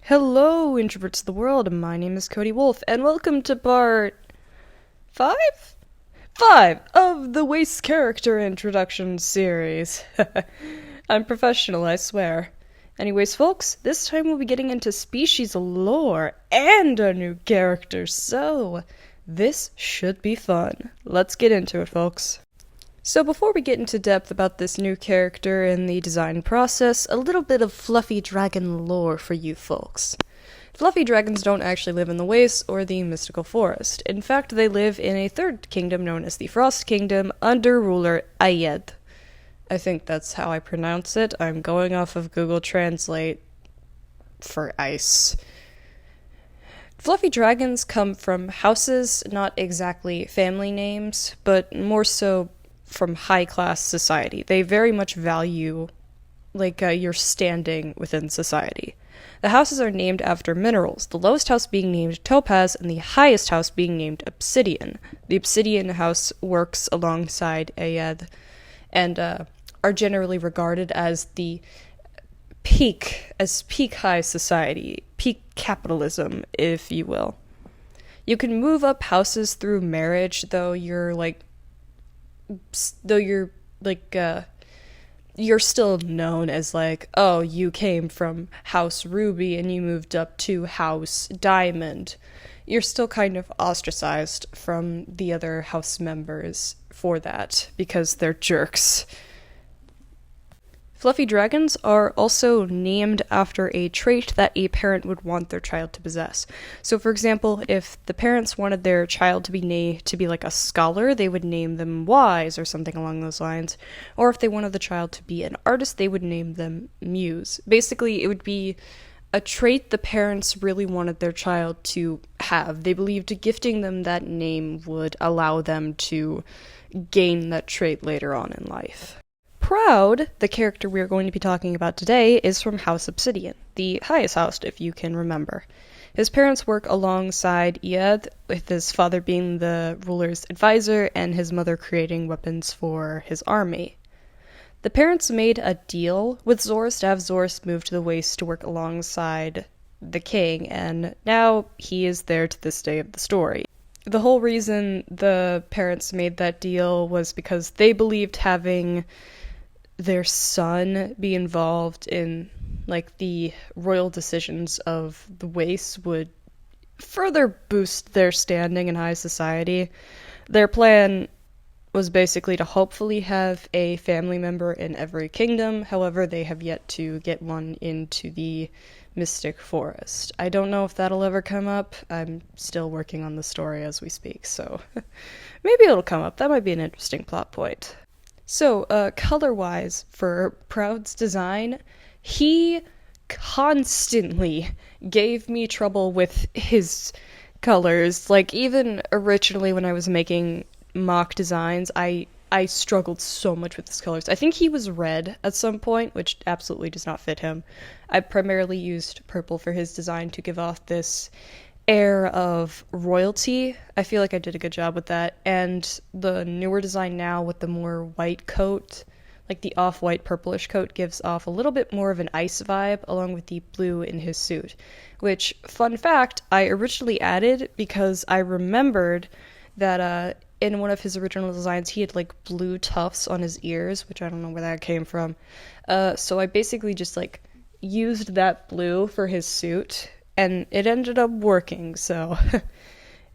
Hello, introverts of the world. My name is Cody Wolf, and welcome to part five? Five of the Waste Character Introduction series. I'm professional, I swear. Anyways, folks, this time we'll be getting into species lore and a new character, so this should be fun. Let's get into it, folks. So before we get into depth about this new character and the design process, a little bit of fluffy dragon lore for you folks. Fluffy dragons don't actually live in the Wastes or the Mystical Forest. In fact, they live in a third kingdom known as the Frost Kingdom under ruler Ayed. I think that's how I pronounce it. I'm going off of Google Translate for ice. Fluffy dragons come from houses, not exactly family names, but more so from high-class society. They very much value, your standing within society. The houses are named after minerals, the lowest house being named Topaz and the highest house being named Obsidian. The Obsidian house works alongside Ayed and are generally regarded as the peak high society, peak capitalism, if you will. You can move up houses through marriage, you're still known as oh, you came from House Ruby and you moved up to House Diamond. You're still kind of ostracized from the other house members for that, because they're jerks. Fluffy dragons are also named after a trait that a parent would want their child to possess. So, for example, if the parents wanted their child to be like a scholar, they would name them Wise or something along those lines. Or if they wanted the child to be an artist, they would name them Muse. Basically, it would be a trait the parents really wanted their child to have. They believed gifting them that name would allow them to gain that trait later on in life. Proud, the character we are going to be talking about today, is from House Obsidian, the highest house, if you can remember. His parents work alongside Ayed, with his father being the ruler's advisor and his mother creating weapons for his army. The parents made a deal with Zorus to have Zorus move to the Waste to work alongside the king, and now he is there to this day of the story. The whole reason the parents made that deal was because they believed having their son be involved in the royal decisions of the Wastes would further boost their standing in high society. Their plan was basically to hopefully have a family member in every kingdom. However, they have yet to get one into the Mystic Forest. I don't know if that'll ever come up. I'm still working on the story as we speak, so maybe it'll come up. That might be an interesting plot point. So, color-wise, for Proud's design, he constantly gave me trouble with his colors. Even originally when I was making mock designs, I struggled so much with his colors. I think he was red at some point, which absolutely does not fit him. I primarily used purple for his design to give off this air of royalty. I feel like I did a good job with that. And the newer design now with the more white coat, the off-white purplish coat, gives off a little bit more of an ice vibe along with the blue in his suit. Which, fun fact, I originally added because I remembered that in one of his original designs he had blue tufts on his ears, which I don't know where that came from. So I basically just used that blue for his suit, and it ended up working, so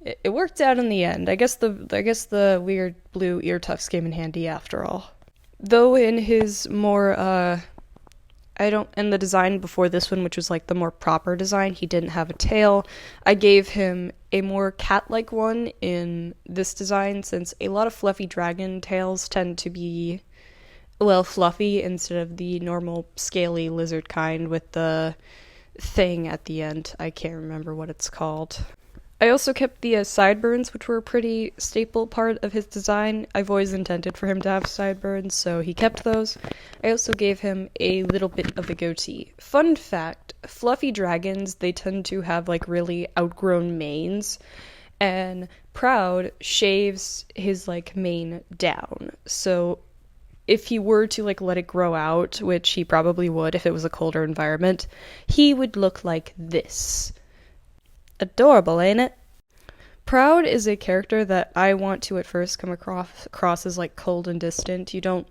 it worked out in the end. I guess the weird blue ear tufts came in handy after all. Though in his more in the design before this one, which was the more proper design, he didn't have a tail. I gave him a more cat-like one in this design, since a lot of fluffy dragon tails tend to be fluffy instead of the normal scaly lizard kind with the thing at the end. I can't remember what it's called. I also kept the sideburns, which were a pretty staple part of his design. I've always intended for him to have sideburns, so he kept those. I also gave him a little bit of a goatee. Fun fact, fluffy dragons, they tend to have really outgrown manes, and Proud shaves his mane down. So if he were to like let it grow out, which he probably would if it was a colder environment, he would look like this. Adorable, ain't it? Proud is a character that I want to at first come across as like cold and distant. You don't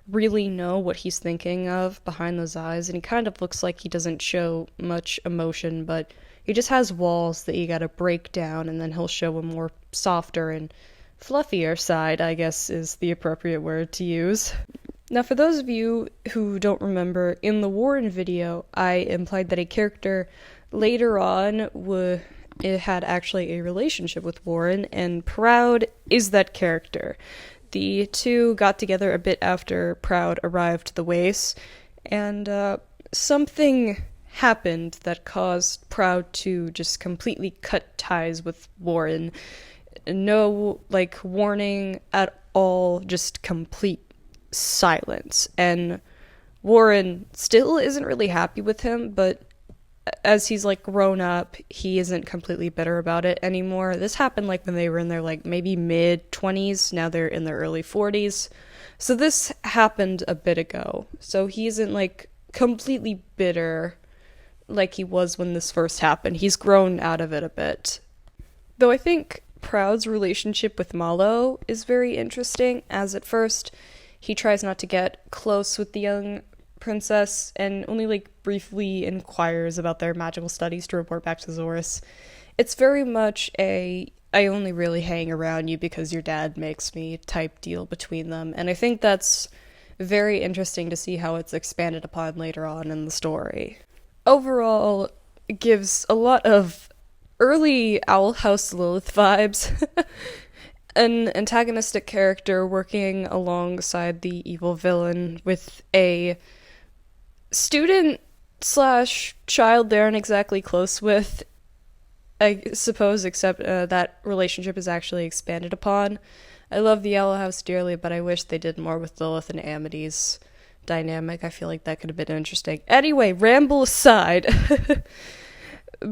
really know what he's thinking of behind those eyes, and he kind of looks like he doesn't show much emotion, but he just has walls that you gotta break down, and then he'll show a more softer and fluffier side, I guess is the appropriate word to use. Now, for those of you who don't remember, in the Warren video, I implied that a character later on it had actually a relationship with Warren, and Proud is that character. The two got together a bit after Proud arrived to the Waste, and something happened that caused Proud to just completely cut ties with Warren. No, like, warning at all, just complete silence. And Warren still isn't really happy with him, but as he's like grown up, he isn't completely bitter about it anymore. This happened like when they were in their like maybe mid-20s, now they're in their early 40s. So this happened a bit ago. So he isn't like completely bitter like he was when this first happened. He's grown out of it a bit. Though I think Proud's relationship with Malo is very interesting, as at first he tries not to get close with the young princess and only like briefly inquires about their magical studies to report back to Zorus. It's very much I only really hang around you because your dad makes me type deal between them, and I think that's very interesting to see how it's expanded upon later on in the story. Overall, it gives a lot of early Owl House Lilith vibes. An antagonistic character working alongside the evil villain with a student slash child they aren't exactly close with, I suppose, except that relationship is actually expanded upon. I love the Owl House dearly, but I wish they did more with Lilith and Amity's dynamic. I feel like that could have been interesting. Anyway, ramble aside.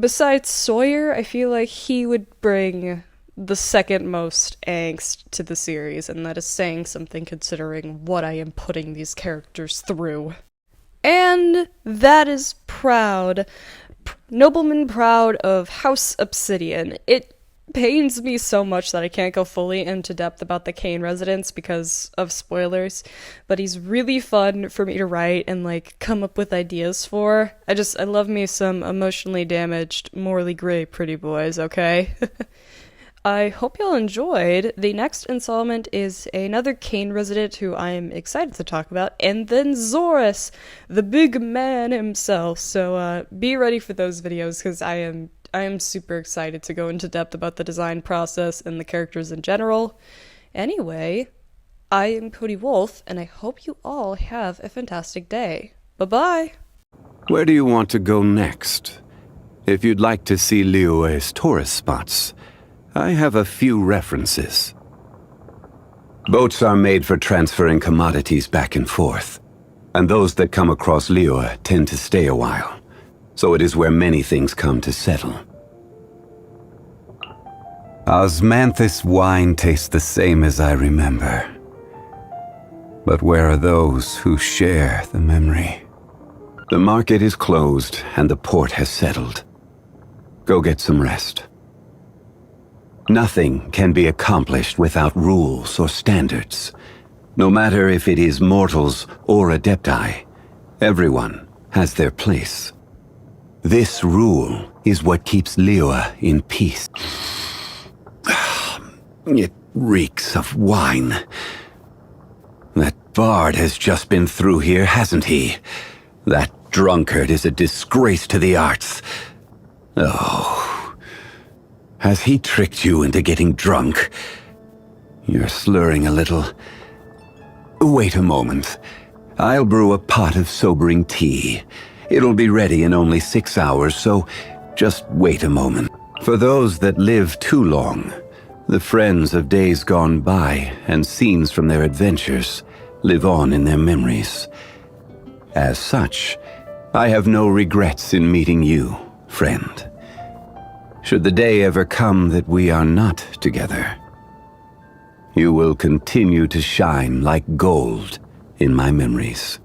Besides Sawyer, I feel like he would bring the second most angst to the series, and that is saying something considering what I am putting these characters through. And that is Proud. Nobleman Proud of House Obsidian. It pains me so much that I can't go fully into depth about the Kane residence because of spoilers, but he's really fun for me to write and like come up with ideas for. I love me some emotionally damaged, morally gray pretty boys, okay? I hope y'all enjoyed. The next installment is another Kane resident who I'm excited to talk about, and then Zorus, the big man himself. So be ready for those videos, because I am super excited to go into depth about the design process and the characters in general. Anyway, I am Cody Wolf, and I hope you all have a fantastic day. Bye-bye! Where do you want to go next? If you'd like to see Liyue's tourist spots, I have a few references. Boats are made for transferring commodities back and forth, and those that come across Liyue tend to stay a while, so it is where many things come to settle. Osmanthus wine tastes the same as I remember. But where are those who share the memory? The market is closed and the port has settled. Go get some rest. Nothing can be accomplished without rules or standards. No matter if it is mortals or adepti, everyone has their place. This rule is what keeps Liyue in peace. It reeks of wine. That bard has just been through here, hasn't he? That drunkard is a disgrace to the arts. Oh. Has he tricked you into getting drunk? You're slurring a little. Wait a moment. I'll brew a pot of sobering tea. It'll be ready in only 6 hours, so just wait a moment. For those that live too long, the friends of days gone by and scenes from their adventures live on in their memories. As such, I have no regrets in meeting you, friend. Should the day ever come that we are not together, you will continue to shine like gold in my memories.